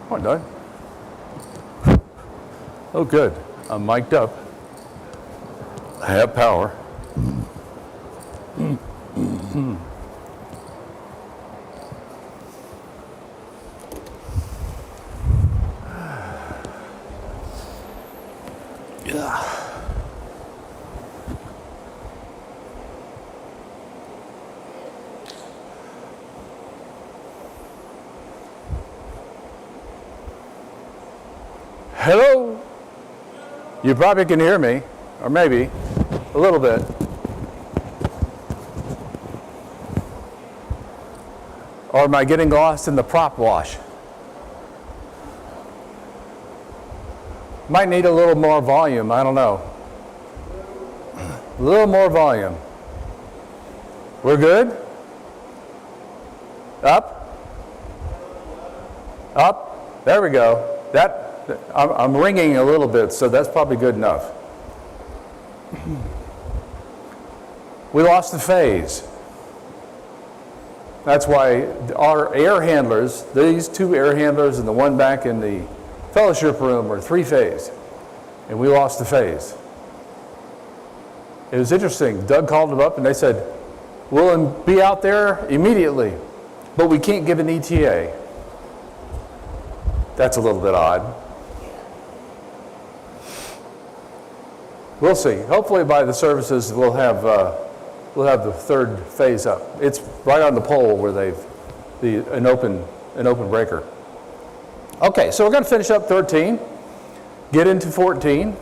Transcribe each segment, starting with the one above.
Come on, Doug. Oh, good. I'm mic'd up. I have power. Yeah. Hello? You probably can hear me, or maybe a little bit. Or am I getting lost in the prop wash? Might need a little more volume, I don't know. A little more volume. We're good? Up? Up? There we go. I'm ringing a little bit, so that's probably good enough. We lost the phase. That's why our air handlers, these two air handlers and the one back in the fellowship room are three-phase, and we lost the phase. It was interesting. Doug called them up and they said, we'll be out there immediately, but we can't give an ETA. That's a little bit odd. We'll see. Hopefully by the services we'll have the third phase up. It's right on the pole where an open breaker. Okay, so we're going to finish up 13, get into 14.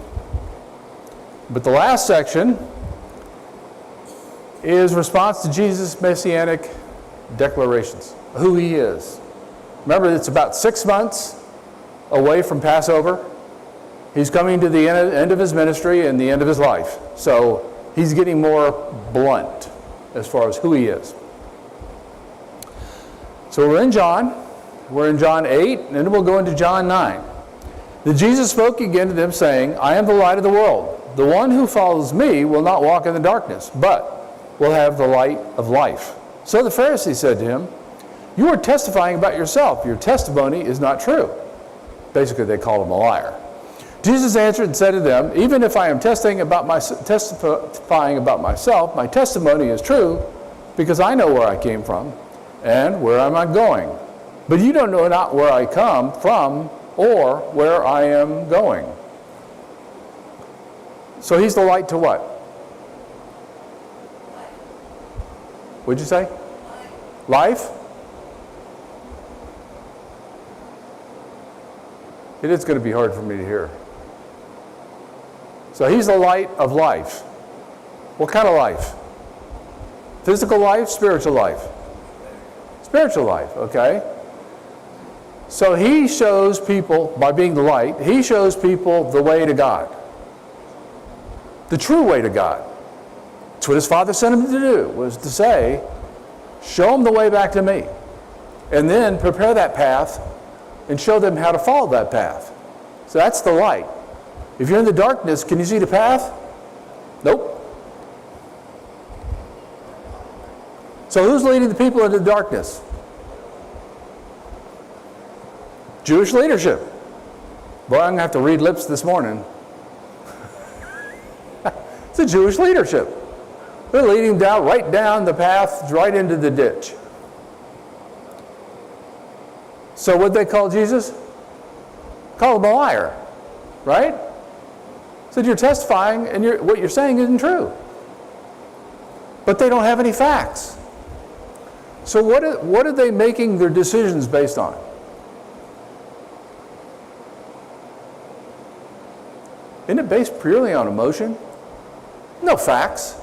But the last section is response to Jesus' messianic declarations, who he is. Remember, it's about 6 months away from Passover. He's coming to the end of his ministry and the end of his life. So he's getting more blunt as far as who he is. So we're in John 8, and then we'll go into John 9. Then Jesus spoke again to them, saying, I am the light of the world. The one who follows me will not walk in the darkness, but will have the light of life. So the Pharisees said to him, you are testifying about yourself. Your testimony is not true. Basically, they called him a liar. Jesus answered and said to them, even if I am testifying about myself, my testimony is true, because I know where I came from and where am I going. But you don't know not where I come from or where I am going. So he's the light to what? What'd you say? Life? It is going to be hard for me to hear. So he's the light of life. What kind of life? Physical life, spiritual life? Spiritual life, okay. So he shows people, by being the light, he shows people the way to God. The true way to God. That's what his Father sent him to do, was to say, show them the way back to me. And then prepare that path and show them how to follow that path. So that's the light. If you're in the darkness, can you see the path? Nope. So who's leading the people into the darkness? Jewish leadership. Boy, I'm going to have to read lips this morning. It's the Jewish leadership. They're leading down, right down the path, right into the ditch. So what'd they call Jesus? Call him a liar, right? Said you're testifying and what you're saying isn't true. But they don't have any facts. So what are they making their decisions based on? Isn't it based purely on emotion? No facts.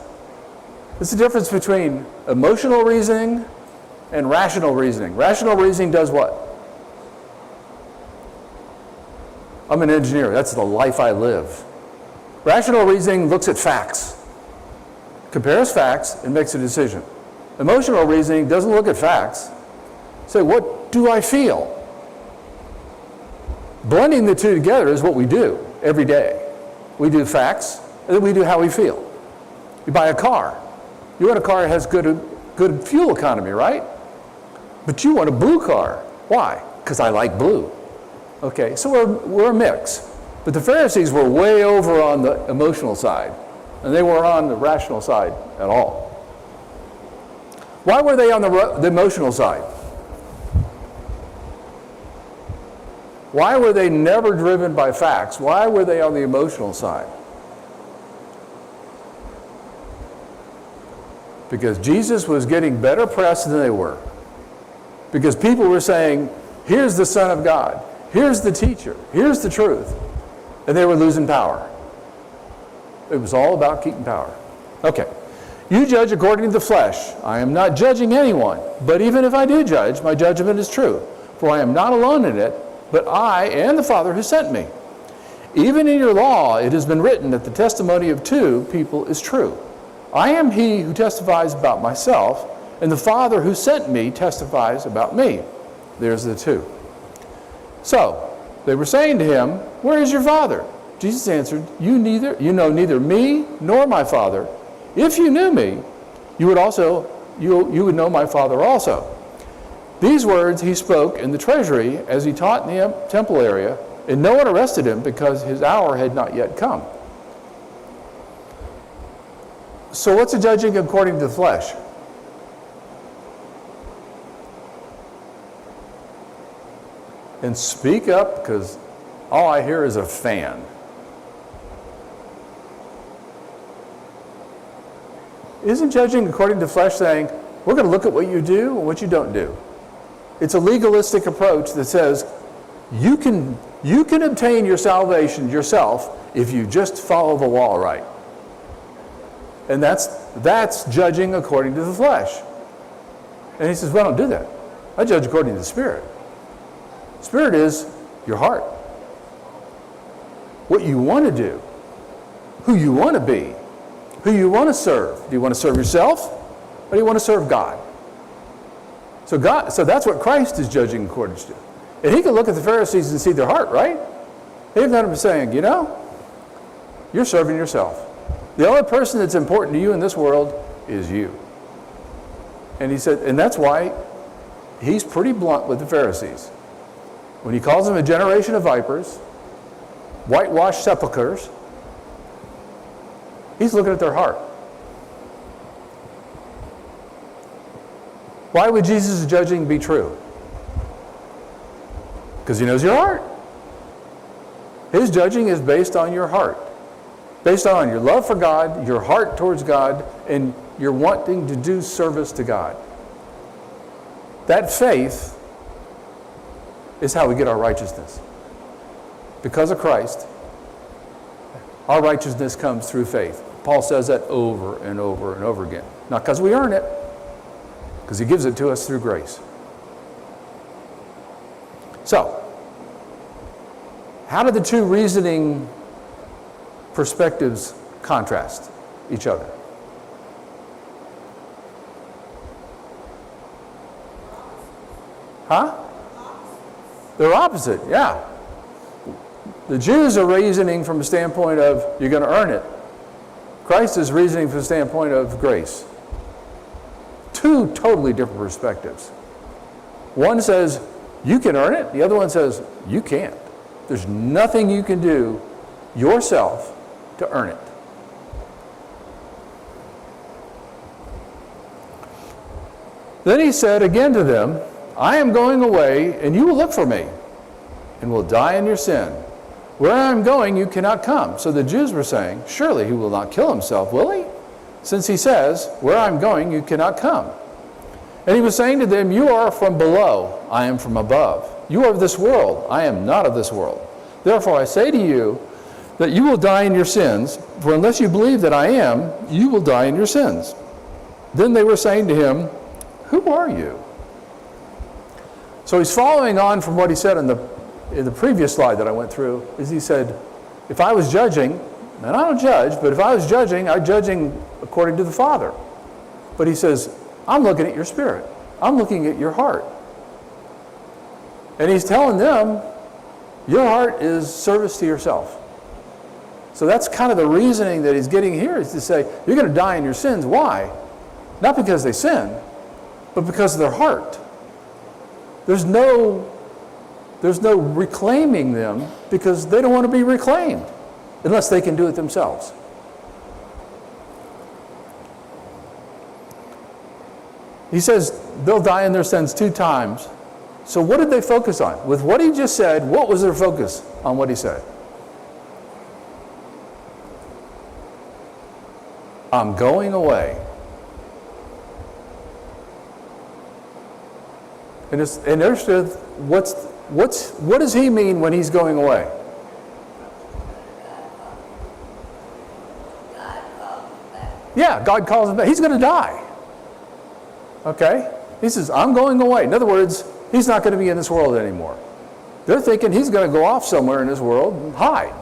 It's the difference between emotional reasoning and rational reasoning. Rational reasoning does what? I'm an engineer. That's the life I live. Rational reasoning looks at facts, compares facts, and makes a decision. Emotional reasoning doesn't look at facts. Say, what do I feel? Blending the two together is what we do every day. We do facts, and then we do how we feel. You buy a car. You want a car that has good fuel economy, right? But you want a blue car. Why? Because I like blue. Okay, so we're a mix. But the Pharisees were way over on the emotional side, and they weren't on the rational side at all. Why were they on the emotional side? Why were they never driven by facts? Why were they on the emotional side? Because Jesus was getting better press than they were. Because people were saying, here's the Son of God, here's the teacher, here's the truth. And they were losing power. It was all about keeping power. Okay. You judge according to the flesh. I am not judging anyone. But even if I do judge, my judgment is true. For I am not alone in it, but I and the Father who sent me. Even in your law it has been written that the testimony of two people is true. I am he who testifies about myself, and the Father who sent me testifies about me. There's the two. So, they were saying to him, where is your Father? Jesus answered, you know neither me nor my Father. If you knew me, you would know my Father also. These words he spoke in the treasury as he taught in the temple area, and no one arrested him because his hour had not yet come. So what's a judging according to the flesh? And speak up, because all I hear is a fan. Isn't judging according to the flesh saying, we're going to look at what you do and what you don't do? It's a legalistic approach that says, you can obtain your salvation yourself if you just follow the law right. And that's judging according to the flesh. And he says, well, I don't do that. I judge according to the Spirit. Spirit is your heart. What you want to do. Who you want to be. Who you want to serve. Do you want to serve yourself? Or do you want to serve God? So that's what Christ is judging according to. And he can look at the Pharisees and see their heart, right? They've got him saying, you're serving yourself. The only person that's important to you in this world is you. And he said, and that's why he's pretty blunt with the Pharisees. When he calls them a generation of vipers, whitewashed sepulchres, he's looking at their heart. Why would Jesus' judging be true? Because he knows your heart. His judging is based on your heart. Based on your love for God, your heart towards God, and your wanting to do service to God. That faith is how we get our righteousness. Because of Christ, our righteousness comes through faith. Paul says that over and over and over again. Not because we earn it, because he gives it to us through grace. So, how do the two reasoning perspectives contrast each other? Huh? They're opposite, yeah. The Jews are reasoning from a standpoint of, you're going to earn it. Christ is reasoning from the standpoint of grace. Two totally different perspectives. One says, you can earn it. The other one says, you can't. There's nothing you can do yourself to earn it. Then he said again to them, I am going away, and you will look for me, and will die in your sin. Where I am going, you cannot come. So the Jews were saying, surely he will not kill himself, will he? Since he says, where I am going, you cannot come. And he was saying to them, you are from below, I am from above. You are of this world, I am not of this world. Therefore I say to you, that you will die in your sins, for unless you believe that I am, you will die in your sins. Then they were saying to him, who are you? So he's following on from what he said in the previous slide that I went through, is he said, if I was judging, and I don't judge, but if I was judging, I'm judging according to the Father. But he says, I'm looking at your spirit. I'm looking at your heart. And he's telling them, your heart is service to yourself. So that's kind of the reasoning that he's getting here, is to say, you're going to die in your sins. Why? Not because they sin, but because of their heart. There's no there's no reclaiming them because they don't want to be reclaimed unless they can do it themselves. He says they'll die in their sins 2 times. So what did they focus on? With what he just said, what was their focus on what he said? I'm going away. And understood what does he mean when he's going away? Yeah, God calls him back. He's going to die. Okay? He says, I'm going away. In other words, he's not going to be in this world anymore. They're thinking he's going to go off somewhere in this world and hide.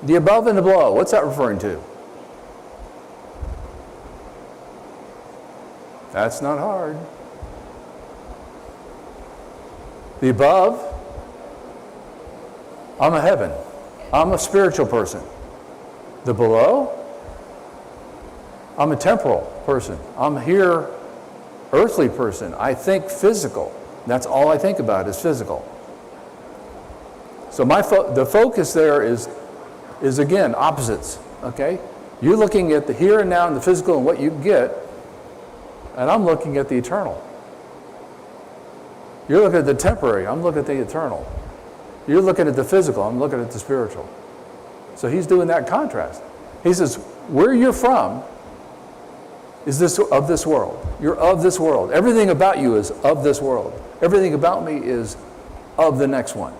The above and the below, what's that referring to? That's not hard. The above, I'm a heaven. I'm a spiritual person. The below, I'm a temporal person. I'm here, earthly person. I think physical. That's all I think about is physical. So the focus there is again opposites. Okay, you're looking at the here and now and the physical and what you get, and I'm looking at the eternal. You're looking at the temporary. I'm looking at the eternal. You're looking at the physical. I'm looking at the spiritual. So he's doing that contrast. He says, where you're from is this of this world. You're of this world. Everything about you is of this world. Everything about me is of the next one.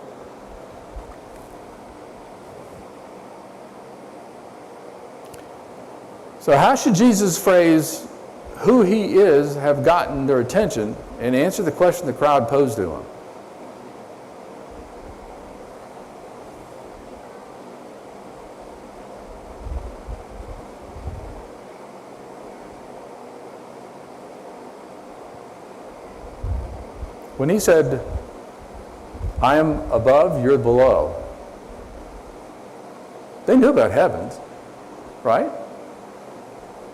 So how should Jesus' phrase, who he is, have gotten their attention and answer the question the crowd posed to him? When he said, I am above, you're below, they knew about heavens, right?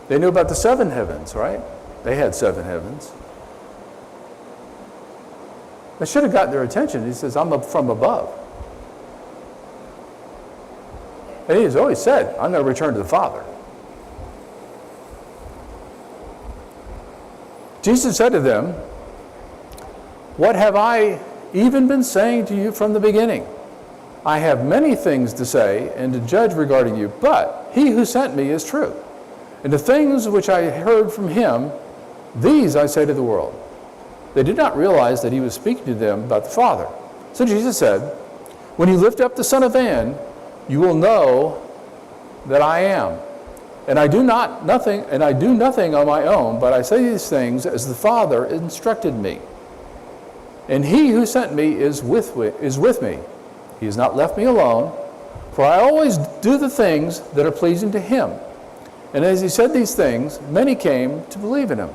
They knew about the 7 heavens, right? They had 7 heavens. That should have gotten their attention. He says, I'm up from above. And he's always said, I'm going to return to the Father. Jesus said to them, what have I even been saying to you from the beginning? I have many things to say and to judge regarding you, but he who sent me is true. And the things which I heard from him, these I say to the world. They did not realize that he was speaking to them about the Father. So Jesus said, when you lift up the Son of Man, you will know that I am. And I do nothing on my own, but I say these things as the Father instructed me. And he who sent me is with me. He has not left me alone, for I always do the things that are pleasing to him. And as he said these things, many came to believe in him.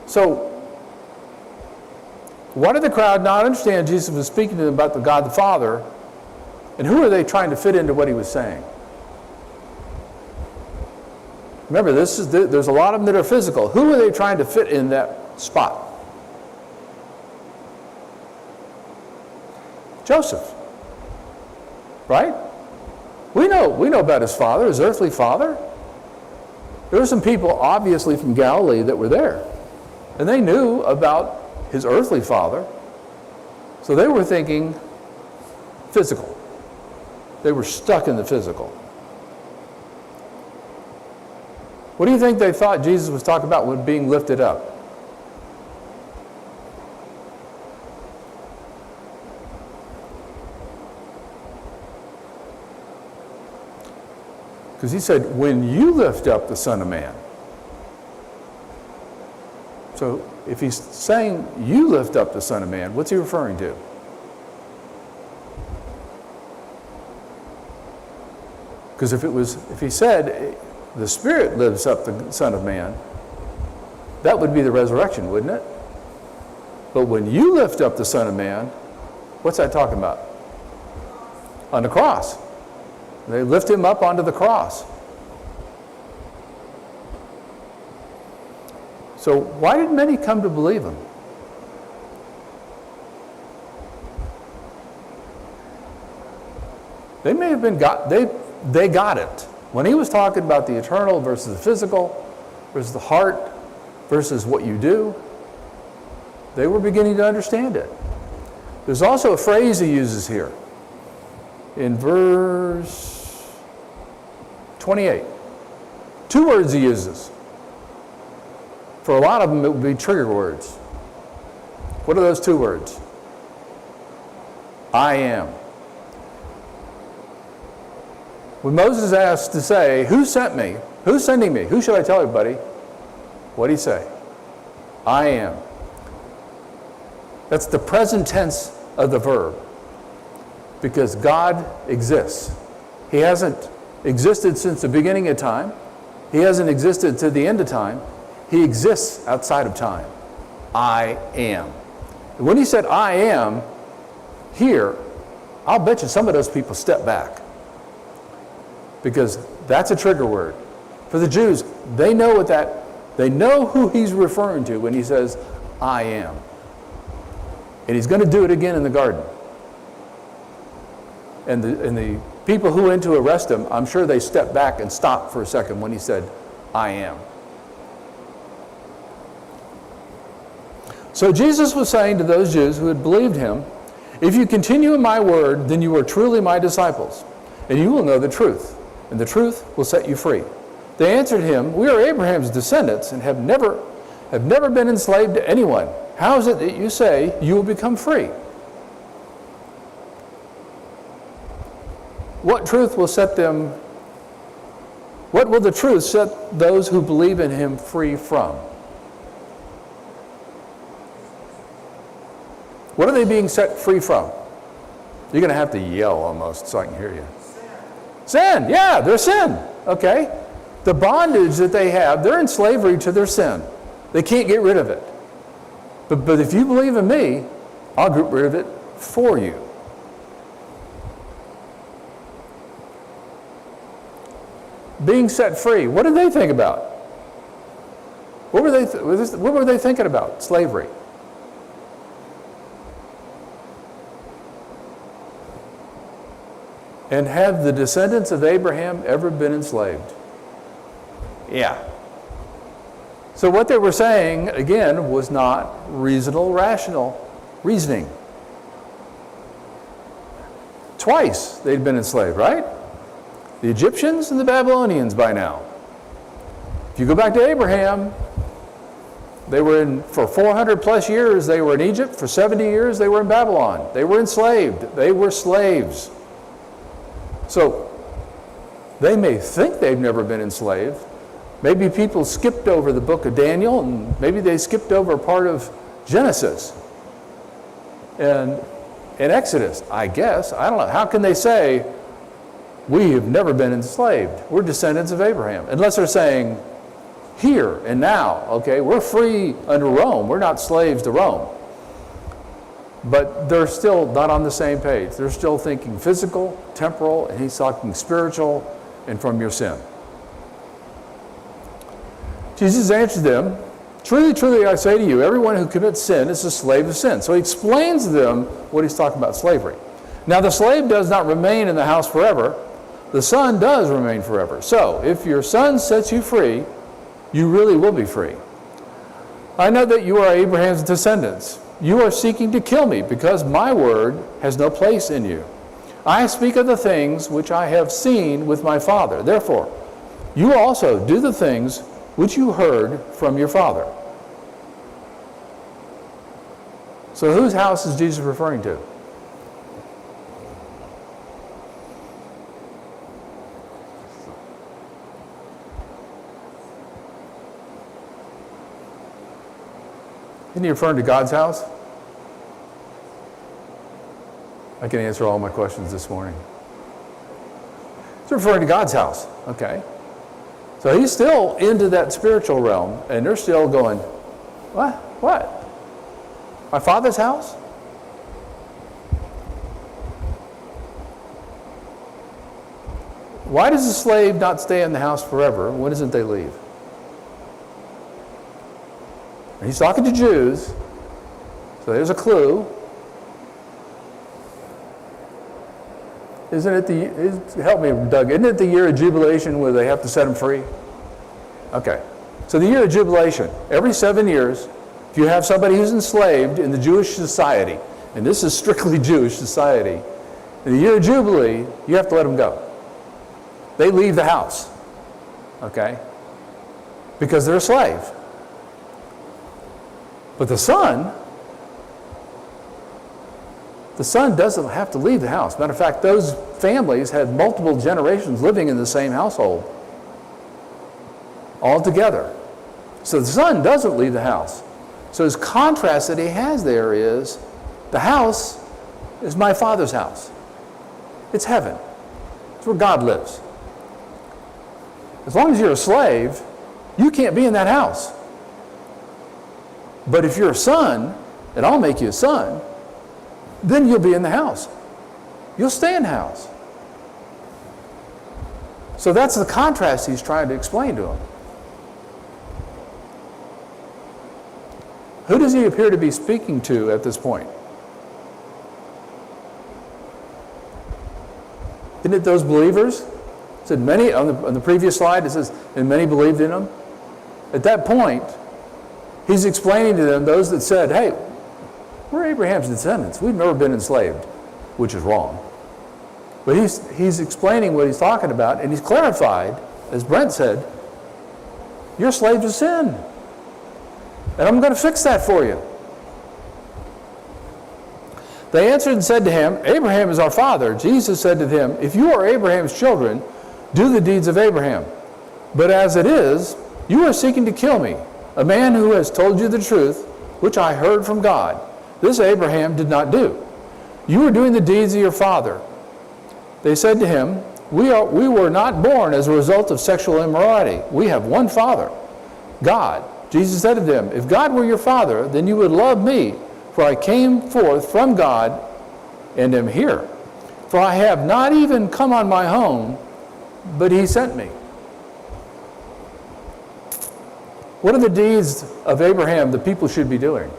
So, why did the crowd not understand Jesus was speaking to them about the God the Father, and who are they trying to fit into what he was saying? Remember, there's a lot of them that are physical. Who are they trying to fit in that spot? Joseph, right? We know about his father, his earthly father. There were some people, obviously, from Galilee that were there. And they knew about his earthly father. So they were thinking physical. They were stuck in the physical. What do you think they thought Jesus was talking about when being lifted up? Because he said, when you lift up the Son of Man. So if he's saying you lift up the Son of Man, what's he referring to? Because if he said the Spirit lifts up the Son of Man, that would be the resurrection, wouldn't it? But when you lift up the Son of Man, what's that talking about? On the cross. They lift him up onto the cross. So why did many come to believe him? They may have been they got it. When he was talking about the eternal versus the physical, versus the heart, versus what you do, they were beginning to understand it. There's also a phrase he uses here in verse 28. 2 words he uses. For a lot of them, it would be trigger words. What are those 2 words? I am. When Moses asked to say, who sent me? Who's sending me? Who should I tell everybody? What did he say? I am. That's the present tense of the verb. Because God exists. He hasn't existed since the beginning of time. He hasn't existed to the end of time. He exists outside of time. I am. And when he said I am, here, I'll bet you some of those people step back. Because that's a trigger word. For the Jews, they know who he's referring to when he says, I am. And he's going to do it again in the garden. And the people who went to arrest him, I'm sure they stepped back and stopped for a second when he said, I am. So Jesus was saying to those Jews who had believed him, if you continue in my word, then you are truly my disciples, and you will know the truth, and the truth will set you free. They answered him, we are Abraham's descendants and have never been enslaved to anyone. How is it that you say you will become free? What will the truth set those who believe in him free from? What are they being set free from? You're going to have to yell almost so I can hear you. Sin. Yeah, their sin. Okay. The bondage that they have, they're in slavery to their sin. They can't get rid of it. But if you believe in me, I'll get rid of it for you. Being set free. What did they think about? What were they thinking about? Slavery. And have the descendants of Abraham ever been enslaved? Yeah. So what they were saying, again, was not reasonable, rational reasoning. Twice they'd been enslaved, right? The Egyptians and the Babylonians by now. If you go back to Abraham, they were for 400 plus years, they were in Egypt. For 70 years, they were in Babylon. They were enslaved. They were slaves. So they may think they've never been enslaved. Maybe people skipped over the book of Daniel, and maybe they skipped over a part of Genesis and Exodus, I guess. I don't know. How can they say, we have never been enslaved? We're descendants of Abraham. Unless they're saying, here and now, okay, we're free under Rome. We're not slaves to Rome. But they're still not on the same page. They're still thinking physical, temporal, and he's talking spiritual and from your sin. Jesus answered them, truly, truly, I say to you, everyone who commits sin is a slave of sin. So he explains to them what he's talking about, slavery. Now the slave does not remain in the house forever. The son does remain forever. So if your son sets you free, you really will be free. I know that you are Abraham's descendants. You are seeking to kill me because my word has no place in you. I speak of the things which I have seen with my Father. Therefore, you also do the things which you heard from your father. So whose house is Jesus referring to? Isn't he referring to God's house? I can answer all my questions this morning. He's referring to God's house. Okay. So he's still into that spiritual realm, and they're still going, what? What? My Father's house? Why does a slave not stay in the house forever? When doesn't they leave? He's talking to Jews, so there's a clue. Help me, Doug, isn't it the year of jubilation where they have to set them free? Okay. So the year of jubilation, every 7 years, if you have somebody who's enslaved in the Jewish society, and this is strictly Jewish society, in the year of Jubilee, you have to let them go. They leave the house, okay? Because they're a slave. But the son doesn't have to leave the house. Matter of fact, those families had multiple generations living in the same household, all together. So the son doesn't leave the house. So his contrast that he has there is, the house is my Father's house. It's heaven. It's where God lives. As long as you're a slave, you can't be in that house. But if you're a son, and I'll make you a son, then you'll be in the house. You'll stay in the house. So that's the contrast he's trying to explain to him. Who does he appear to be speaking to at this point? Isn't it those believers? It said many, on the previous slide, it says, and many believed in him. At that point, he's explaining to them, those that said, hey, we're Abraham's descendants. We've never been enslaved, which is wrong. But he's explaining what he's talking about, and he's clarified, as Brent said, you're slaves of sin. And I'm going to fix that for you. They answered and said to him, Abraham is our father. Jesus said to them, if you are Abraham's children, do the deeds of Abraham. But as it is, you are seeking to kill me, a man who has told you the truth, which I heard from God. This Abraham did not do. You are doing the deeds of your father. They said to him, we were not born as a result of sexual immorality. We have one father, God. Jesus said to them, if God were your father, then you would love me, for I came forth from God and am here. For I have not even come on my own, but he sent me. What are the deeds of Abraham the people should be doing?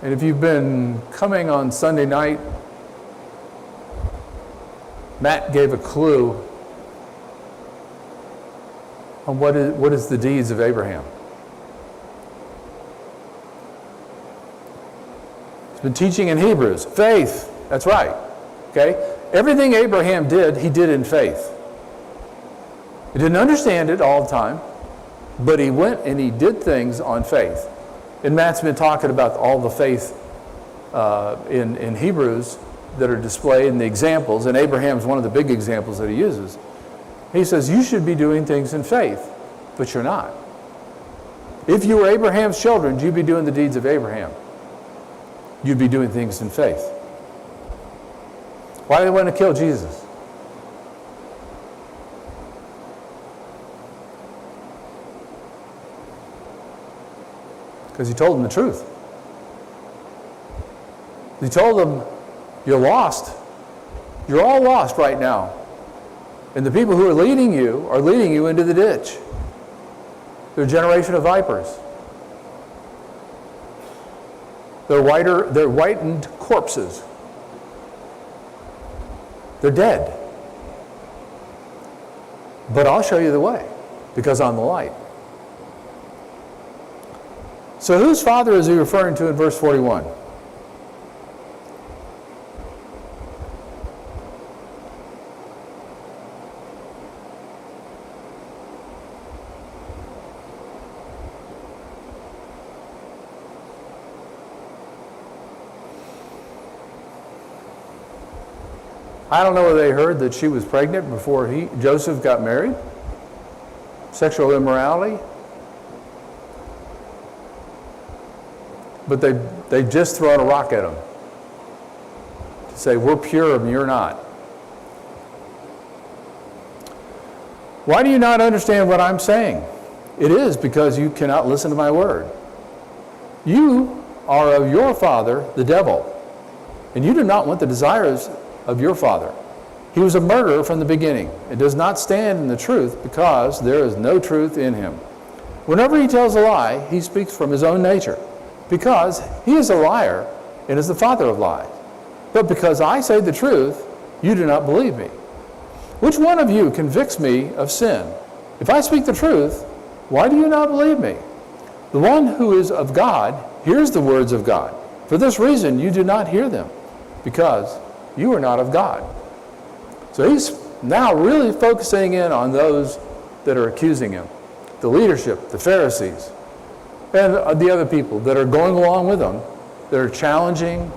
And if you've been coming on Sunday night, Matt gave a clue on what is the deeds of Abraham. He's been teaching in Hebrews. Faith, that's right. Okay? Everything Abraham did, he did in faith. He didn't understand it all the time, but he went and he did things on faith. And Matt's been talking about all the faith in Hebrews that are displayed in the examples, and Abraham's one of the big examples that he uses. He says, you should be doing things in faith, but you're not. If you were Abraham's children, you'd be doing the deeds of Abraham. You'd be doing things in faith. Why do they want to kill Jesus? Because he told them the truth. He told them, you're lost. You're all lost right now. And the people who are leading you into the ditch. They're a generation of vipers. They're whitened corpses. They're dead. But I'll show you the way, because I'm the light. So whose father is he referring to in verse 41? I don't know whether they heard that she was pregnant before Joseph got married. Sexual immorality. But they just thrown a rock at him to say, we're pure and you're not. Why do you not understand what I'm saying? It is because you cannot listen to my word. You are of your father, the devil, and you do not want the desires of your father. He was a murderer from the beginning. It does not stand in the truth because there is no truth in him. Whenever he tells a lie, he speaks from his own nature, because he is a liar and is the father of lies. But because I say the truth, you do not believe me. Which one of you convicts me of sin? If I speak the truth, why do you not believe me? The one who is of God hears the words of God. For this reason you do not hear them, because you are not of God. So he's now really focusing in on those that are accusing him. The leadership, the Pharisees, and the other people that are going along with him, that are challenging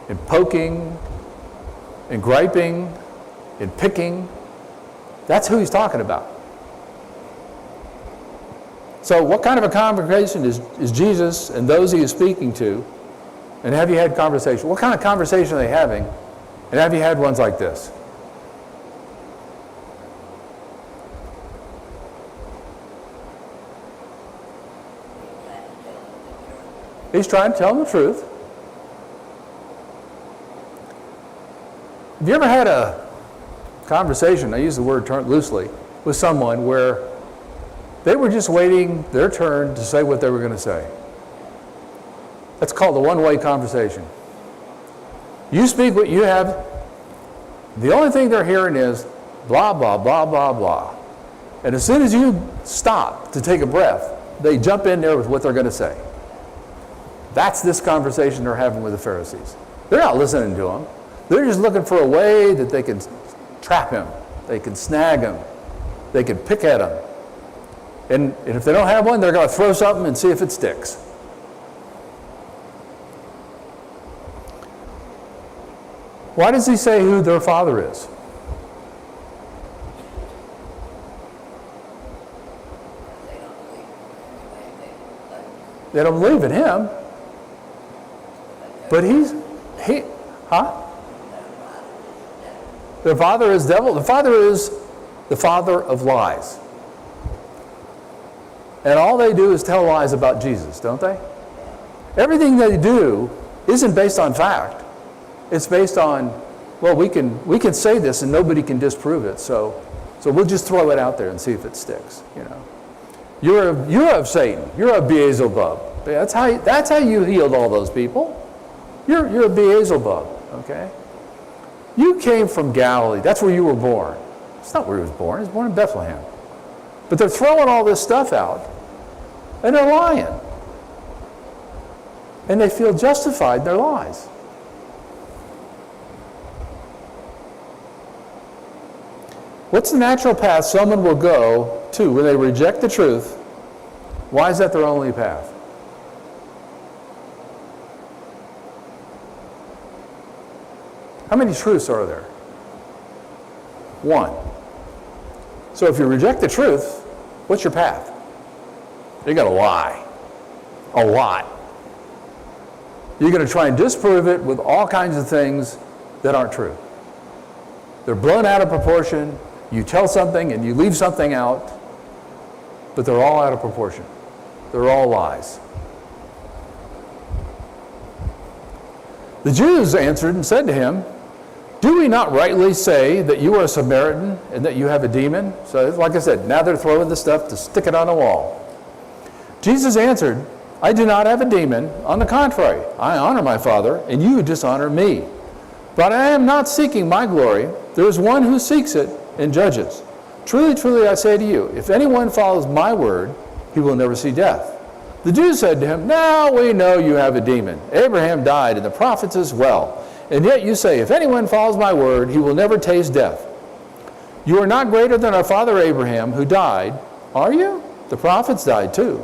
and poking and griping and picking. That's who he's talking about. So what kind of a conversation is Jesus and those he is speaking to? And have you had conversation? What kind of conversation are they having? And have you had ones like this? He's trying to tell them the truth. Have you ever had a conversation, I use the word loosely, with someone where they were just waiting their turn to say what they were going to say? That's called a one-way conversation. You speak what you have. The only thing they're hearing is blah, blah, blah, blah, blah. And as soon as you stop to take a breath, they jump in there with what they're going to say. That's this conversation they're having with the Pharisees. They're not listening to him. They're just looking for a way that they can trap him. They can snag him. They can pick at him. And if they don't have one, they're going to throw something and see if it sticks. Why does he say who their father is? They don't believe in him. But their father is devil. The father is the father of lies. And all they do is tell lies about Jesus, don't they? Everything they do isn't based on fact. It's based on, well, we can say this and nobody can disprove it, so we'll just throw it out there and see if it sticks. You know, you're of Satan. You're of Beelzebub. That's how you healed all those people. You're a Beelzebub. Okay. You came from Galilee. That's where you were born. It's not where he was born. He was born in Bethlehem. But they're throwing all this stuff out, and they're lying. And they feel justified in their lies. What's the natural path someone will go to when they reject the truth? Why is that their only path? How many truths are there? One. So if you reject the truth, what's your path? You're going to lie. A lot. You're going to try and disprove it with all kinds of things that aren't true. They're blown out of proportion. You tell something and you leave something out, but they're all out of proportion. They're all lies. The Jews answered and said to him, "Do we not rightly say that you are a Samaritan and that you have a demon?" So like I said, now they're throwing the stuff to stick it on a wall. Jesus answered, "I do not have a demon. On the contrary, I honor my Father, and you dishonor me. But I am not seeking my glory. There is one who seeks it and judges. Truly, truly, I say to you, if anyone follows my word, he will never see death." The Jews said to him, "Now we know you have a demon. Abraham died, and the prophets as well. And yet you say, if anyone follows my word, he will never taste death. You are not greater than our father Abraham, who died, are you? The prophets died too.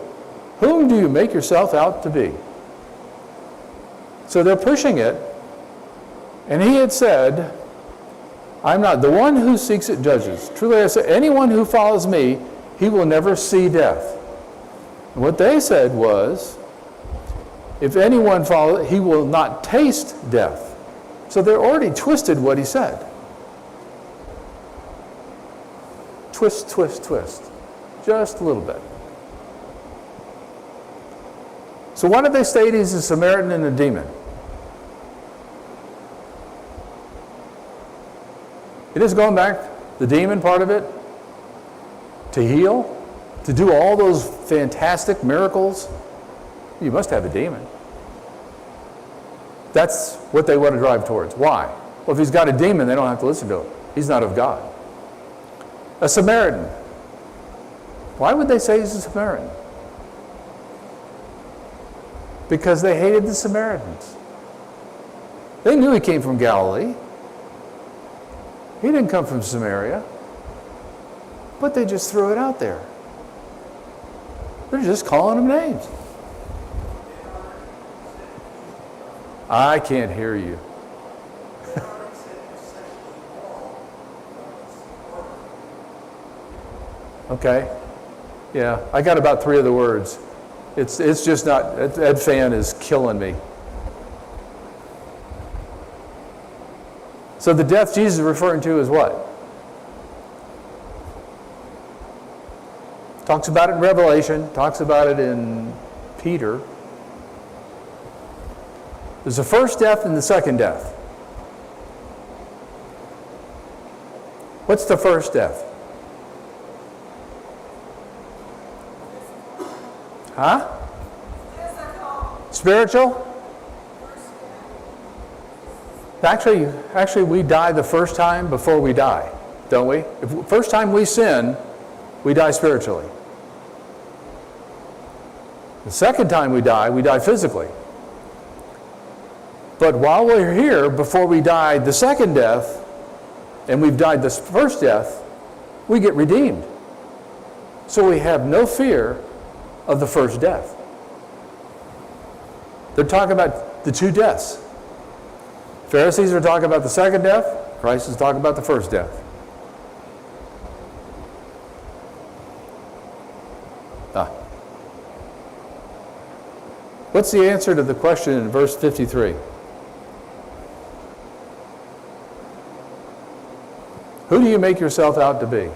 Whom do you make yourself out to be?" So they're pushing it. And he had said, "I'm not. The one who seeks it judges. Truly I say, anyone who follows me, he will never see death." And what they said was, if anyone follows, he will not taste death. So they already twisted what he said. Twist, twist, twist. Just a little bit. So why did they state he's a Samaritan and a demon? It is going back, the demon part of it, to heal. to do all those fantastic miracles, you must have a demon. That's what they want to drive towards. Why? Well, if he's got a demon, they don't have to listen to him. He's not of God. A Samaritan. Why would they say he's a Samaritan? Because they hated the Samaritans. They knew he came from Galilee. He didn't come from Samaria. But they just threw it out there. They're just calling him names. I can't hear you. Okay. Yeah, I got about 3 of the words. It's just not, Ed Fan is killing me. So the death Jesus is referring to is what? Talks about it in Revelation, talks about it in Peter. There's the first death and the second death. What's the first death? Huh? Spiritual? Actually, we die the first time before we die, don't we? First time we sin, we die spiritually. The second time we die physically. But while we're here, before we die the second death, and we've died this first death, we get redeemed. So we have no fear of the first death. They're talking about the 2 deaths. Pharisees are talking about the second death. Christ is talking about the first death. What's the answer to the question in verse 53? Who do you make yourself out to be?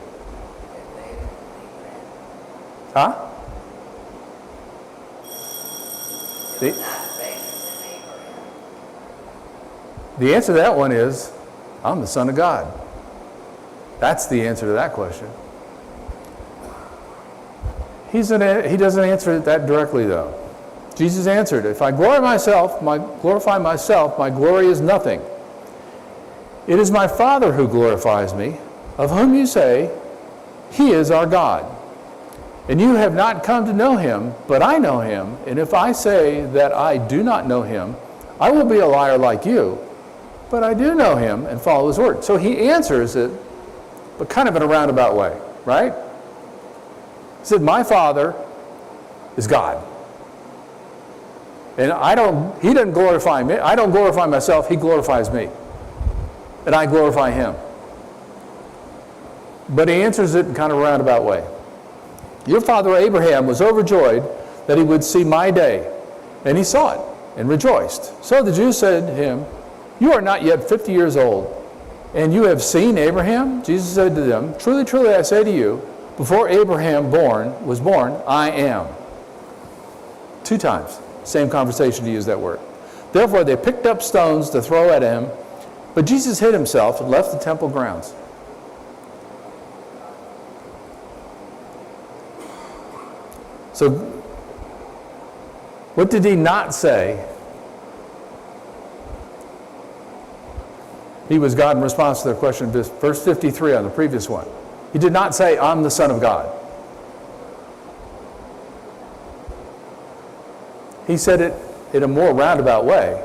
Huh? The answer to that one is, I'm the Son of God. That's the answer to that question. He doesn't answer it that directly, though. Jesus answered, if I glorify myself, my glory is nothing. It is my Father who glorifies me, of whom you say, He is our God. And you have not come to know Him, but I know Him. And if I say that I do not know Him, I will be a liar like you. But I do know Him and follow His word. So He answers it, but kind of in a roundabout way, right? He said, my Father is God. And He doesn't glorify me. I don't glorify myself. He glorifies me. And I glorify Him. But He answers it in kind of a roundabout way. Your father Abraham was overjoyed that he would see my day. And he saw it and rejoiced. So the Jews said to him, you are not yet 50 years old, and you have seen Abraham? Jesus said to them, truly, truly, I say to you, before Abraham was born, I am. 2 times. Same conversation to use that word. Therefore they picked up stones to throw at him, but Jesus hid himself and left the temple grounds. So, what did he not say? He was God in response to their question, verse 53 on the previous one. He did not say, I'm the Son of God. He said it in a more roundabout way.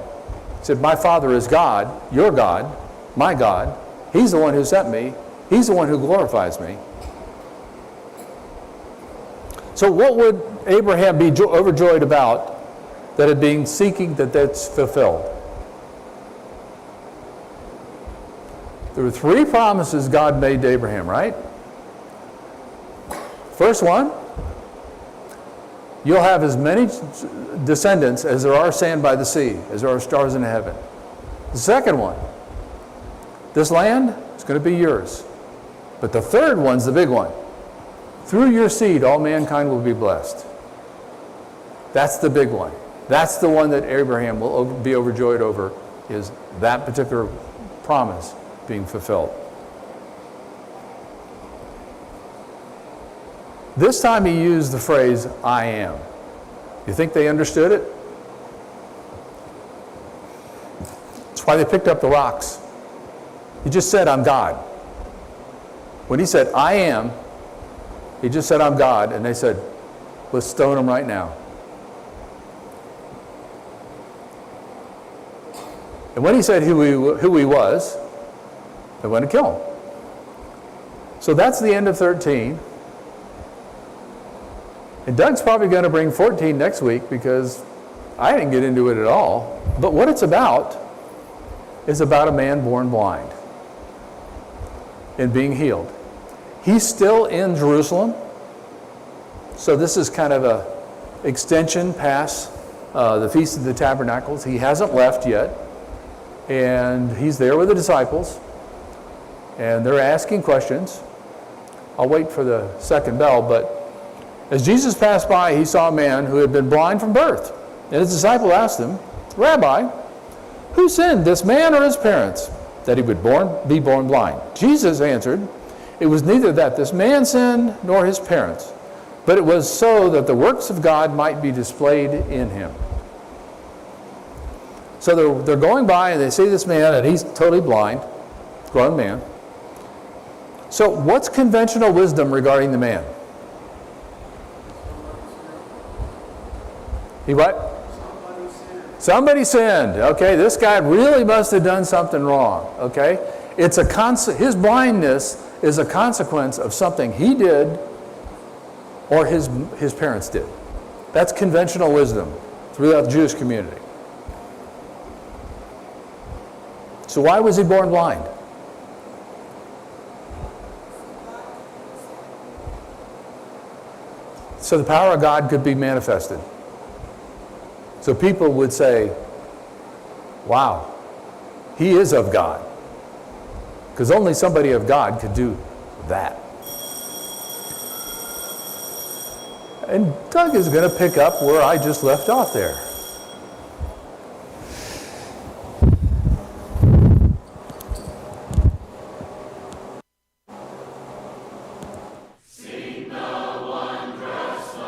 He said, my Father is God, your God, my God. He's the one who sent me. He's the one who glorifies me. So what would Abraham be overjoyed about that had been seeking that's fulfilled? There were 3 promises God made to Abraham, right? First one, you'll have as many descendants as there are sand by the sea, as there are stars in heaven. The second one, this land is going to be yours. But the third one's the big one. Through your seed, all mankind will be blessed. That's the big one. That's the one that Abraham will be overjoyed over, is that particular promise being fulfilled. This time he used the phrase, I am. You think they understood it? That's why they picked up the rocks. He just said, I'm God. When he said, I am, he just said, I'm God. And they said, let's stone him right now. And when he said who he was, they went to kill him. So that's the end of 13. And Doug's probably going to bring 14 next week because I didn't get into it at all. But what it's about is about a man born blind and being healed. He's still in Jerusalem. So this is kind of a extension past the Feast of the Tabernacles. He hasn't left yet. And he's there with the disciples. And they're asking questions. I'll wait for the second bell, but as Jesus passed by, he saw a man who had been blind from birth. And his disciple asked him, Rabbi, who sinned, this man or his parents, that he would be born blind? Jesus answered, it was neither that this man sinned nor his parents, but it was so that the works of God might be displayed in him. So they're going by and they see this man and he's totally blind, grown man. So what's conventional wisdom regarding the man? He what? Somebody sinned. Okay, this guy really must have done something wrong. Okay, it's his blindness is a consequence of something he did or his parents did. That's conventional wisdom throughout the Jewish community. So why was he born blind? So the power of God could be manifested. So people would say, wow, he is of God. Because only somebody of God could do that. And Doug is going to pick up where I just left off there.